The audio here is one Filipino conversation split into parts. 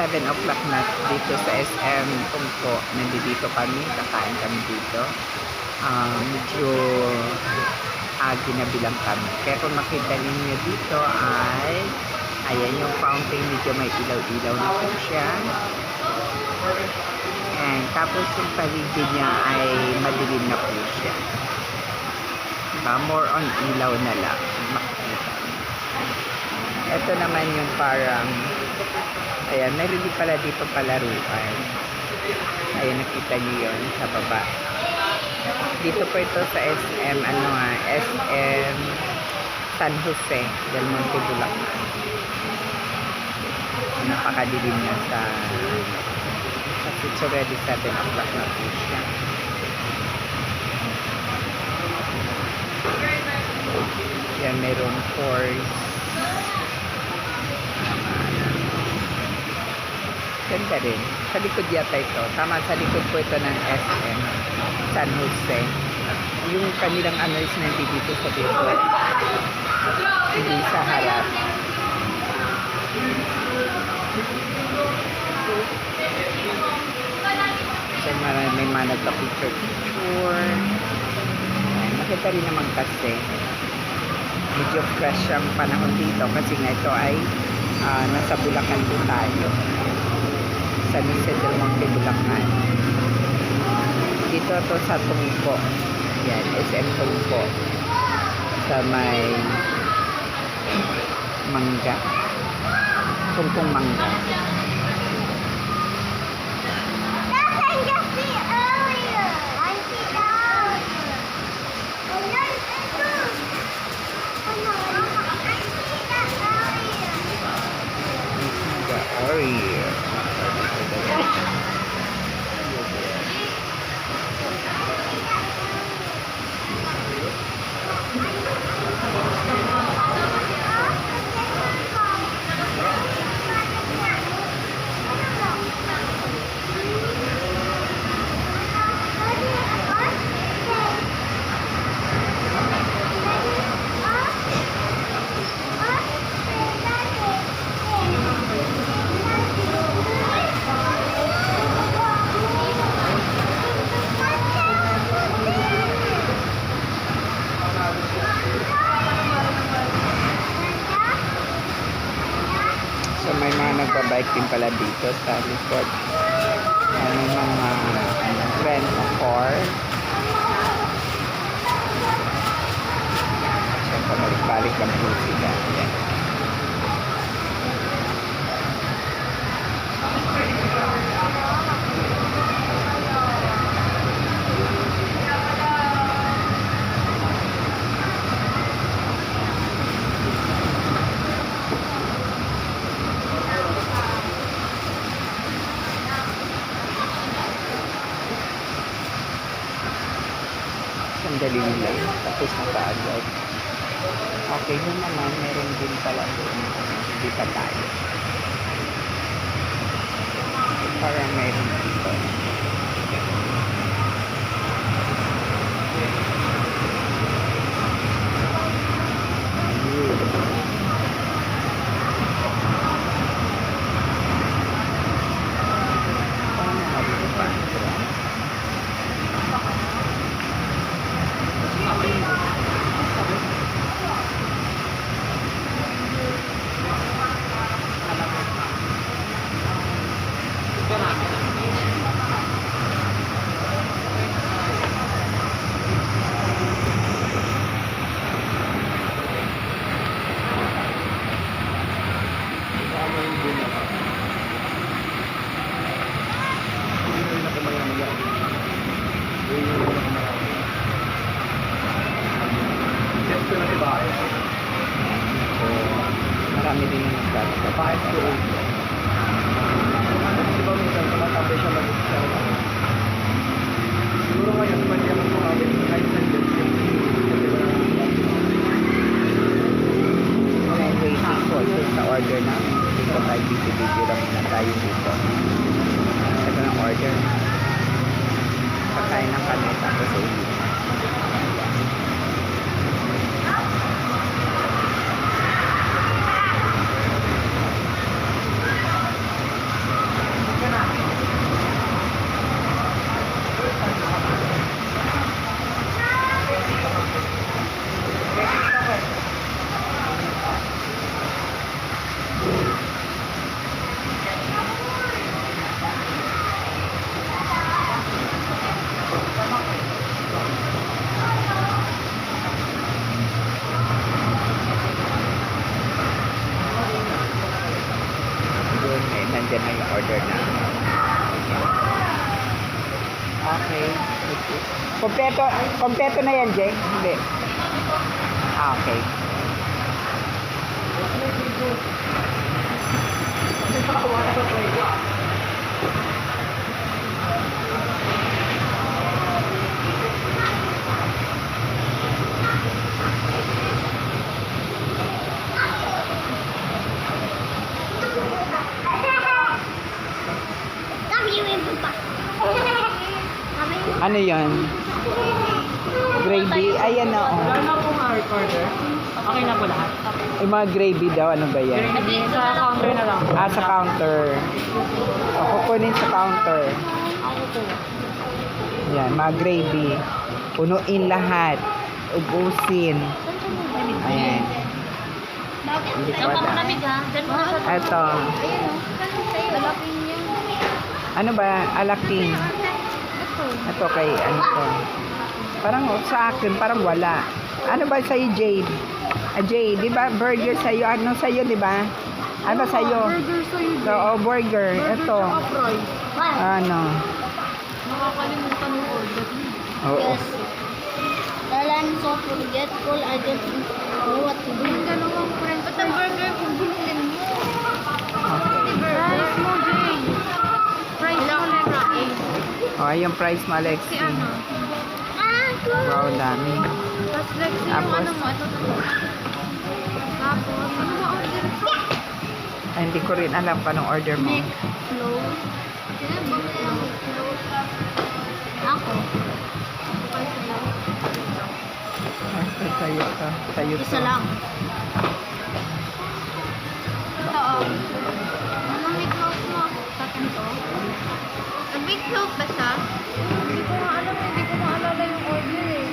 7 o'clock na dito sa SM Tungko. Nandito kami, kakain kami dito. Medyo ginabilang kami. Kaya kung makita ninyo dito ay ayan yung fountain, medyo may ilaw-ilaw na po siya. And tapos yung paligid niya ay madilim na po siya. Diba? More on ilaw na lang. Makikita. Ito naman yung parang ayan, meron din pala dito palaruan. Ayan, nakita niyo yun sa baba. Dito po ito sa SM, SM San Jose del Monte, Bulacan. Napakadilim na kasi it's already 7 o'clock na po siya. Yan, mayroong course. Ganda rin. Sa likod yata ito. Tama, sa likod po ito ng SM San Jose. Yung kanilang is nandito sa likod. Hindi sa harap. So, may mga nagka-picture. Makita rin naman kasi medyo fresh ang panahon dito kasi nga ito ay nasa Bulacan po tayo. San Jose del Monte, Bulacan. Dito to sa Tungko. Yan, SM Tungko. Sa may Mangga. Tungkong Mangga. So may mga nagbabike din pala dito sa likod. May mga rent a car. So pabalik-balik lang po sila. Ayan. Sandali lang, tapos na kaagad. Okay, yun naman, meron din pala doon. Hindi pa tayo. Parang meron dito. So, marami din yung nagkakita. Bakit ko? Di ba minsan tumatapos siya mag-excel? Siguro ngayon, pwede ako tumawin kahit sa waiting for sa order na. Dito tayo video lang na tayo dito. Ito na order. Pagkain ng kami tapos sa ulit. order na. Okay. Kompleto na yan, Jake? Hindi. Okay. Ano yan? Gravy? Ayan na, oh. Wala na pong order. Okay na po lahat. Yung mga gravy daw, ano ba yan? Sa counter na lang. Ah, sa counter. O, kukunin sa counter. Ako po. Yan, mga gravy. Punuin lahat. Ubusin. Ayan. Hindi ko alam. Ito. Ano ba? Alaking. Ito kay ano to. Parang sa akin, parang wala. Ano ba sa'yo, Jade? Jade, di ba burger sa'yo? Ano sa'yo, di ba? Ano sa'yo? Burger sa'yo. Oo, burger. Ito. Fries. Ano? Nakakalimutan yung order. Oo. I'm so forgetful. I don't know what to do. Yung dalawang friends. But the burger kung bilhin mo. Okay. Fries mo, Jay. Fries mo, Lexa. Oh, yung price mo, Alexi. Si ano? Wow, dami. Tapos Lexi, yung Tapos? ano mo. Ito. Tapos, ano ba order ko? Ay, hindi ko rin alam pa nung order mo. Close. Sino ba close? Ako. Ay, sa'yo to. Sa'yo to. Isa lang. Ito oh. Anong may close mo? Sa kanto? May close ba siya? Hindi ko nga alam, hindi ko maalala yung order eh.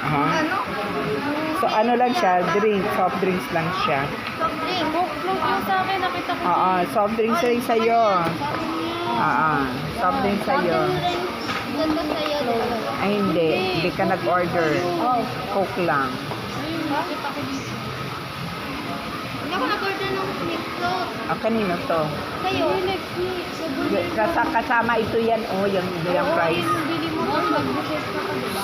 Aha. Ano? So, ano lang siya? Drink. Soft drinks lang siya. Soft drink. Close lang sa akin, nakita ko. Oo, soft drinks rin sa'yo. Oo, soft drinks sa'yo. Ganda sa'yo. Ay, hindi. Hindi ka nag-order. Coke lang. Ayun, nakita ko dito. Hindi ako nag-order ng close. Ah, kanino to? Sa'yo. Lexi, sa burger. Kasama ito yan. Oh, yung price. Yung bili mo to, mag-request ka pa, diba?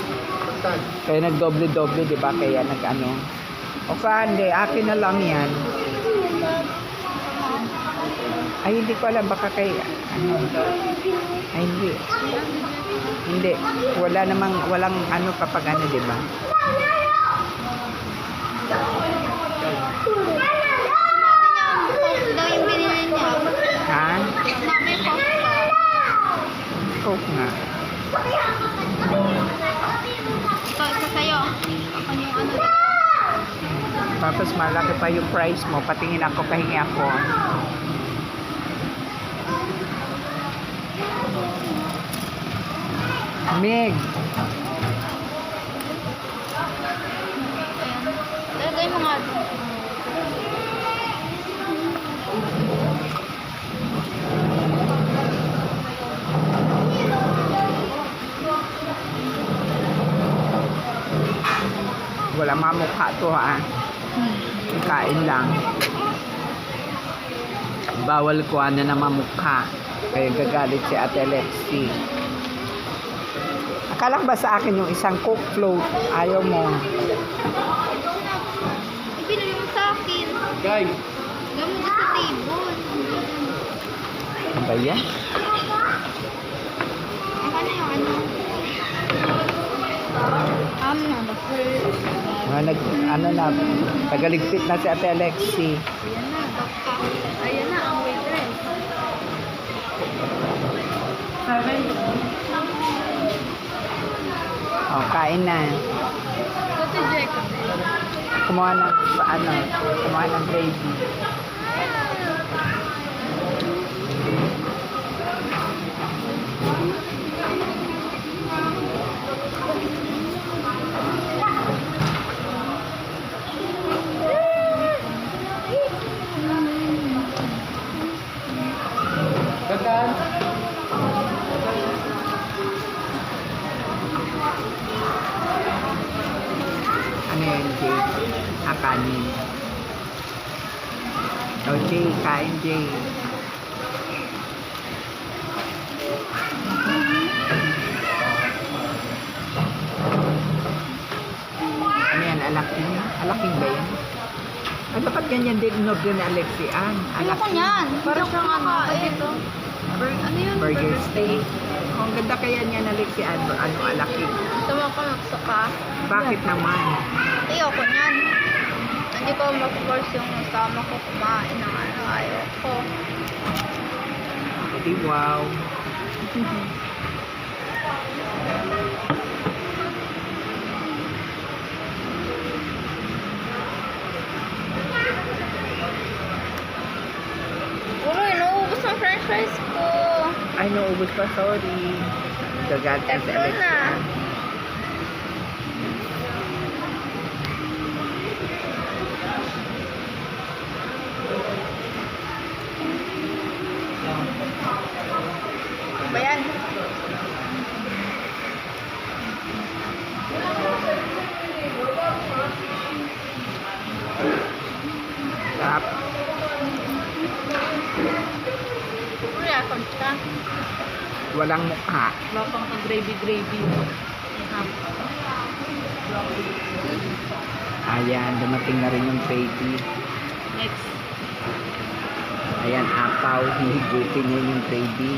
Kaya nagdoble-doble, di ba? Kaya nag-ano. O ka, hindi. Akin na lang yan. Ay, hindi ko alam. Baka kay, ano. Ay, hindi. Hindi. Wala namang, walang ano kapag ano, di ba? Coke daw yung binili niya. Ha? Sabi Coke daw. Coke nga. Ito, isa sa'yo. Ako yung ano. Tapos malaki pa yung price mo. Patingin ako, pahingi ako. Mig! Lagay mo nga doon. Wala mamukha to ha. Kain lang. Bawal ko ano na mamukha. Kaya gagalit si Ate Lexi. Akala ko ba sa akin yung isang Coke float? Ayaw mo. Ibinili mo sa akin. Guys! Gamit mo sa table. Ano ba yan? Ang ano yung ano? The first. Ano na, tagaligpit na si Ate Alexi. Ayan na, dokta. Ayan na, ang waitress. O, kain na. Ito si Jacob. Kumuha ng, kumuha ng gravy. Ano yun, Jay? Kanin. O, Jay, kain, Jay. Alaking ba yan? Ay, dapat ganyan din in-order ni Alexian. Ayoko niyan. Parang siyang ano, ito. Ano yun? Burger steak. Oh, ang ganda kaya niya na Alexian. Ano, alaki. Gusto mo ako magsuka? Bakit naman? Ayoko niyan. Hindi ko mag-force yung kasama ko kumain ng ano. Ayoko. Edi wow. Uy, nauubos ang french fries ko. Ay, naubos pa. Sorry. Gagat ka sa Ito na. Alexian. Ano ba yan? Sarap. Wala ko ka. Walang mukha. Wala pang gravy-gravy. Ayan, dumating na rin yung baby. Next. Ayan, apaw. Hihigutin niya yung baby.